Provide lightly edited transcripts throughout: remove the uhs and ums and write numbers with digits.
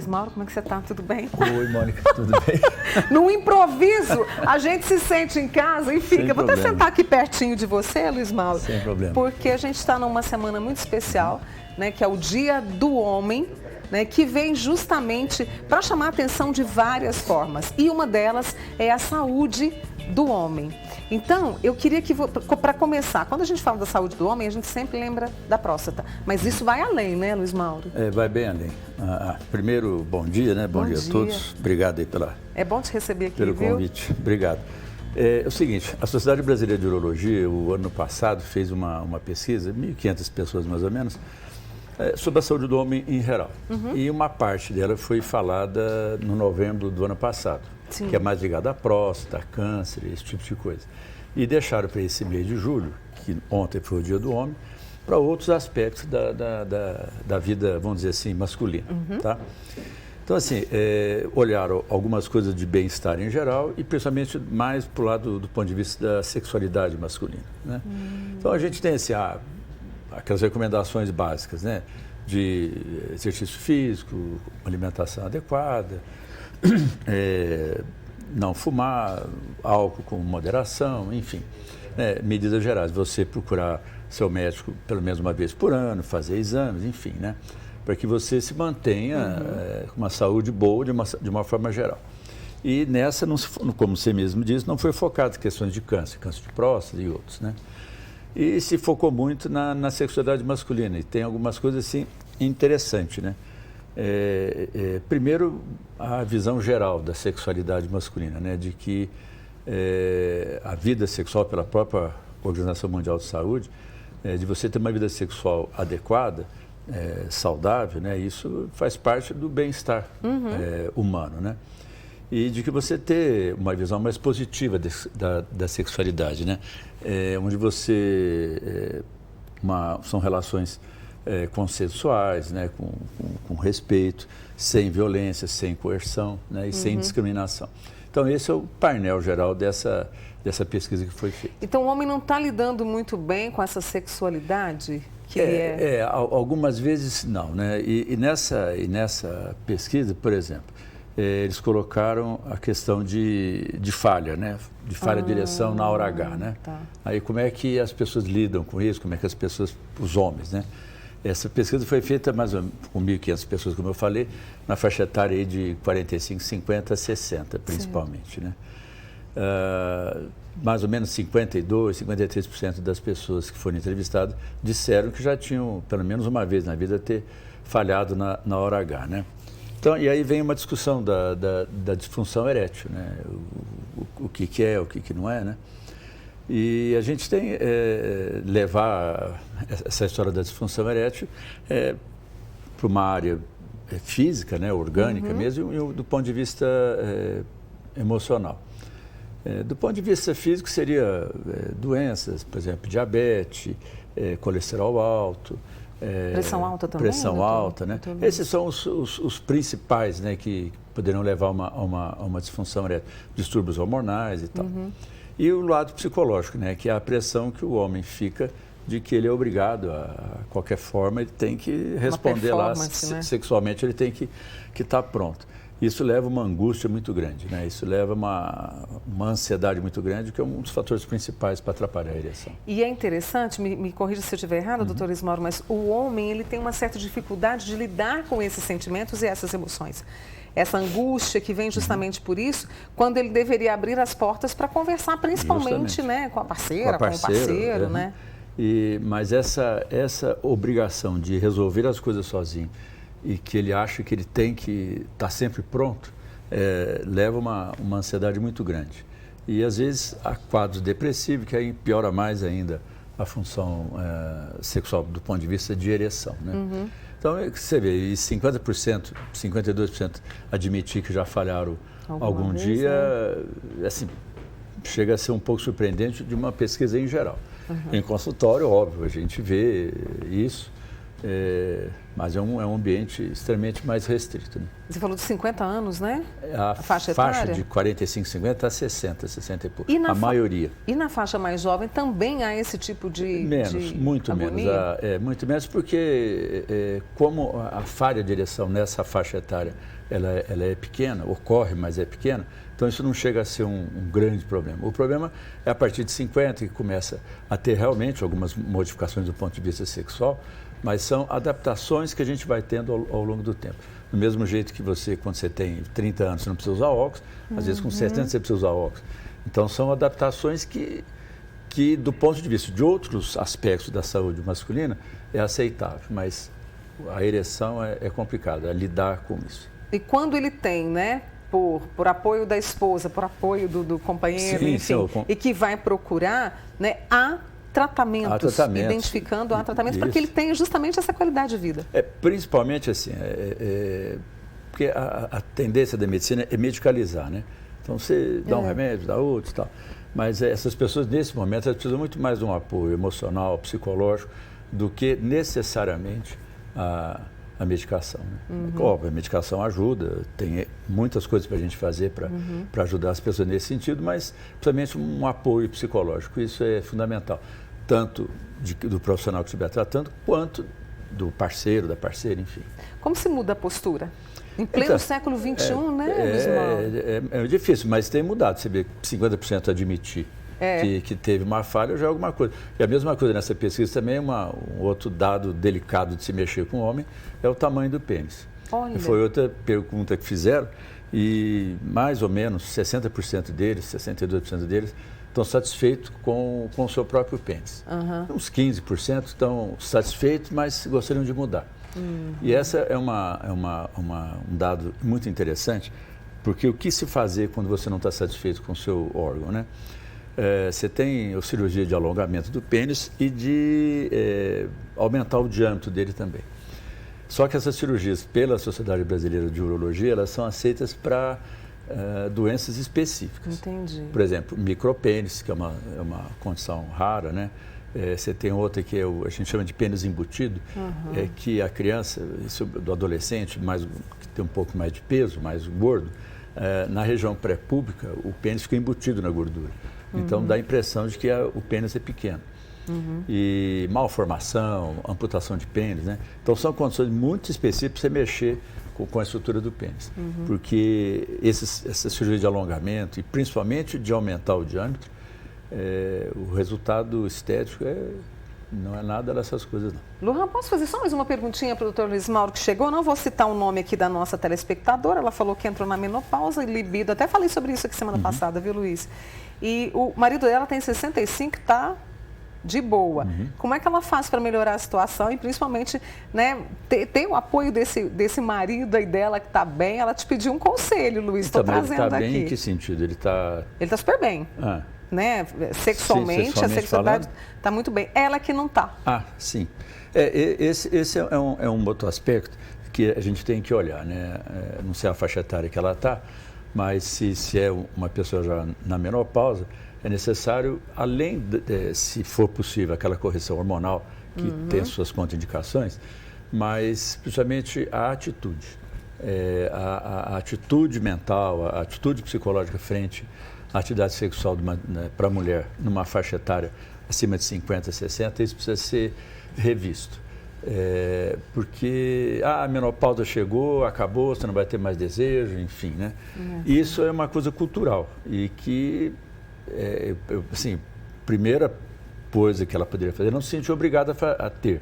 Mauro, como é que você está? Tudo bem? Oi, Mônica, tudo bem? No improviso, a gente se sente em casa e fica. Vou até sentar aqui pertinho de você, Luiz Mauro. Sem problema. Porque a gente está numa semana muito especial, né, que é o Dia do Homem, né, que vem justamente para chamar a atenção de várias formas. E uma delas é a saúde do homem. Então, eu queria que, para começar, quando a gente fala da saúde do homem, a gente sempre lembra da próstata. Mas isso vai além, né, Luiz Mauro? Vai bem além. Primeiro, bom dia, né? Bom dia a todos. Obrigado aí É bom te receber aqui, pelo convite. Obrigado. É o seguinte, a Sociedade Brasileira de Urologia, o ano passado, fez uma pesquisa, 1.500 pessoas mais ou menos, sobre a saúde do homem em geral. E uma parte dela foi falada no novembro do ano passado. Sim. Que é mais ligado à próstata, câncer, esse tipo de coisa. E deixaram para esse mês de julho, que ontem foi o Dia do Homem, para outros aspectos da vida, vamos dizer assim, masculina. Tá? Então, assim, olharam algumas coisas de bem-estar em geral e principalmente mais para o lado do ponto de vista da sexualidade masculina. Né? Então, a gente tem assim, aquelas recomendações básicas, né? De exercício físico, alimentação adequada, não fumar, álcool com moderação, enfim, né, medidas gerais. Você procurar seu médico pelo menos uma vez por ano, fazer exames, enfim, né, para que você se mantenha com uma saúde boa de uma forma geral. E nessa, como você mesmo disse, não foi focado em questões de câncer de próstata e outros, né. E se focou muito na sexualidade masculina. E tem algumas coisas assim interessantes, né. Primeiro, a visão geral da sexualidade masculina, né, de que a vida sexual, pela própria Organização Mundial de Saúde, de você ter uma vida sexual adequada, saudável, né, isso faz parte do bem-estar humano, né, e de que você ter uma visão mais positiva da sexualidade, né, onde você são relações consensuais, né, com respeito, sem violência, sem coerção, né, e sem discriminação. Então, esse é o painel geral dessa pesquisa que foi feita. Então, o homem não está lidando muito bem com essa sexualidade? Algumas vezes não, né? E nessa pesquisa, por exemplo, eles colocaram a questão de falha, né? De falha de ereção na hora H, né? Tá. Aí, como é que as pessoas lidam com isso? Como é que os homens, né? Essa pesquisa foi feita mais ou menos com 1.500 pessoas, como eu falei, na faixa etária aí de 45, 50 a 60, principalmente, né? Mais ou menos 52, 53% das pessoas que foram entrevistadas disseram que já tinham, pelo menos uma vez na vida, ter falhado na hora H, né? Então, e aí vem uma discussão da disfunção erétil, né? O que é, o que não é, né? E a gente tem levar essa história da disfunção erétil para uma área física, né, orgânica mesmo, e do ponto de vista emocional. Do ponto de vista físico, seria doenças, por exemplo, diabetes, colesterol alto. Pressão alta também? Pressão alta, né? Esses são os principais, né, que poderiam levar a uma disfunção erétil, distúrbios hormonais e tal. E o lado psicológico, né, que é a pressão que o homem fica de que ele é obrigado, a qualquer forma, ele tem que responder lá, né? Sexualmente ele tem que estar pronto. Isso leva uma angústia muito grande, né? Isso leva uma ansiedade muito grande, que é um dos fatores principais para atrapalhar a ereção. E é interessante, me corrija se eu estiver errado, doutor Ismauro, mas o homem ele tem uma certa dificuldade de lidar com esses sentimentos e essas emoções. Essa angústia que vem justamente por isso, quando ele deveria abrir as portas para conversar, principalmente, né, com a parceira, com o parceiro, né? Mas essa obrigação de resolver as coisas sozinho e que ele acha que ele tem que estar sempre pronto, leva uma ansiedade muito grande. E às vezes há quadros depressivos que aí piora mais ainda a função sexual do ponto de vista de ereção, né? Então, você vê, e 50%, 52% admitir que já falharam algum dia, assim, chega a ser um pouco surpreendente de uma pesquisa em geral. Em consultório, óbvio, a gente vê isso, mas é um ambiente extremamente mais restrito. Né? Você falou de 50 anos, né? A faixa etária? Faixa de 45, 50 a 60 e pouco, a maioria. E na faixa mais jovem também há esse tipo de Menos, muito agonia? menos. Muito menos porque como a falha de ereção nessa faixa etária ela é pequena, ocorre, mas é pequena, então isso não chega a ser um grande problema. O problema é a partir de 50 que começa a ter realmente algumas modificações do ponto de vista sexual, mas são adaptações que a gente vai tendo ao longo do tempo. Do mesmo jeito que você, quando você tem 30 anos, você não precisa usar óculos, às vezes com 70 você precisa usar óculos. Então são adaptações que do ponto de vista de outros aspectos da saúde masculina é aceitável, mas a ereção é complicada, é lidar com isso. E quando ele tem, né, por apoio da esposa, por apoio do companheiro, sim, enfim, e que vai procurar, né, há tratamentos, identificando há tratamentos para que ele tenha justamente essa qualidade de vida. Principalmente assim, porque a tendência da medicina é medicalizar, né? Então você dá um remédio, dá outro e tal. Mas essas pessoas, nesse momento, elas precisam muito mais de um apoio emocional, psicológico, do que necessariamente a medicação. Né? Óbvio, a medicação ajuda, tem muitas coisas para a gente fazer para ajudar as pessoas nesse sentido, mas principalmente um apoio psicológico, isso é fundamental, tanto do profissional que estiver tratando, quanto do parceiro, da parceira, enfim. Como se muda a postura? Em pleno século XXI, né, Luiz Mauro? É difícil, mas tem mudado. Você vê 50% admitir que teve uma falha, já é alguma coisa. E a mesma coisa nessa pesquisa também, um outro dado delicado de se mexer com o homem, é o tamanho do pênis. Olha. Foi outra pergunta que fizeram e mais ou menos 60% deles, 62% deles, estão satisfeitos com o seu próprio pênis. Uns 15% estão satisfeitos, mas gostariam de mudar. E essa é um dado muito interessante, porque o que se fazer quando você não está satisfeito com o seu órgão, né? Você tem a cirurgia de alongamento do pênis e de aumentar o diâmetro dele também. Só que essas cirurgias, pela Sociedade Brasileira de Urologia, elas são aceitas para doenças específicas. Entendi. Por exemplo, micropênis, que é uma condição rara, né? Você tem outra que a gente chama de pênis embutido, que a criança, do adolescente, que tem um pouco mais de peso, mais gordo, na região pré-pública, o pênis fica embutido na gordura. Então dá a impressão de que o pênis é pequeno. E malformação, amputação de pênis, né? Então são condições muito específicas para você mexer com a estrutura do pênis. Porque essa cirurgia de alongamento e principalmente de aumentar o diâmetro, o resultado estético não é nada dessas coisas, não. Lohan, posso fazer só mais uma perguntinha para o Dr. Luiz Mauro que chegou? Não vou citar o nome aqui da nossa telespectadora, ela falou que entrou na menopausa e libido, até falei sobre isso aqui semana passada, viu, Luiz? E o marido dela tem 65, está de boa. Como é que ela faz para melhorar a situação e principalmente, né, ter o apoio desse marido aí dela que está bem? Ela te pediu um conselho, Luiz, estou trazendo ele tá aqui. Bem em que sentido? Ele está super bem. Né? Sexualmente, a sexualidade está muito bem. Ela que não está. Sim. Esse é um outro aspecto que a gente tem que olhar, né? Não sei a faixa etária que ela está, mas se é uma pessoa já na menopausa, é necessário, além se for possível, aquela correção hormonal que tem suas contraindicações, mas principalmente a atitude. A atitude mental, a atitude psicológica frente à atividade sexual para a mulher numa faixa etária acima de 50, 60, isso precisa ser revisto. Porque a menopausa chegou, acabou, você não vai ter mais desejo, enfim, né? Isso é uma coisa cultural e que, assim, primeira coisa que ela poderia fazer, não se sentir obrigada a ter.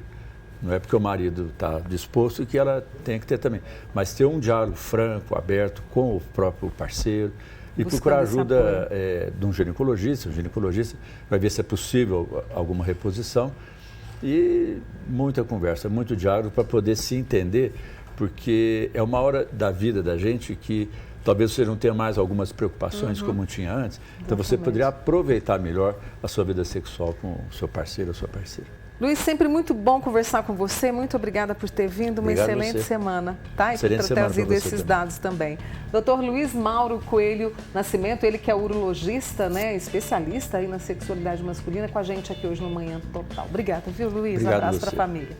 Não é porque o marido está disposto que ela tem que ter também. Mas ter um diálogo franco, aberto com o próprio parceiro e procurar ajuda de um ginecologista. O ginecologista vai ver se é possível alguma reposição e muita conversa, muito diálogo para poder se entender, porque é uma hora da vida da gente que talvez você não tenha mais algumas preocupações como tinha antes. Então você poderia aproveitar melhor a sua vida sexual com o seu parceiro ou sua parceira. Luiz, sempre muito bom conversar com você. Muito obrigada por ter vindo. Uma excelente semana, tá? E por ter trazido esses dados também. Dr. Luiz Mauro Coelho Nascimento, ele que é urologista, né? Especialista aí na sexualidade masculina, com a gente aqui hoje no Manhã Total. Obrigada, viu, Luiz? Um abraço para a família.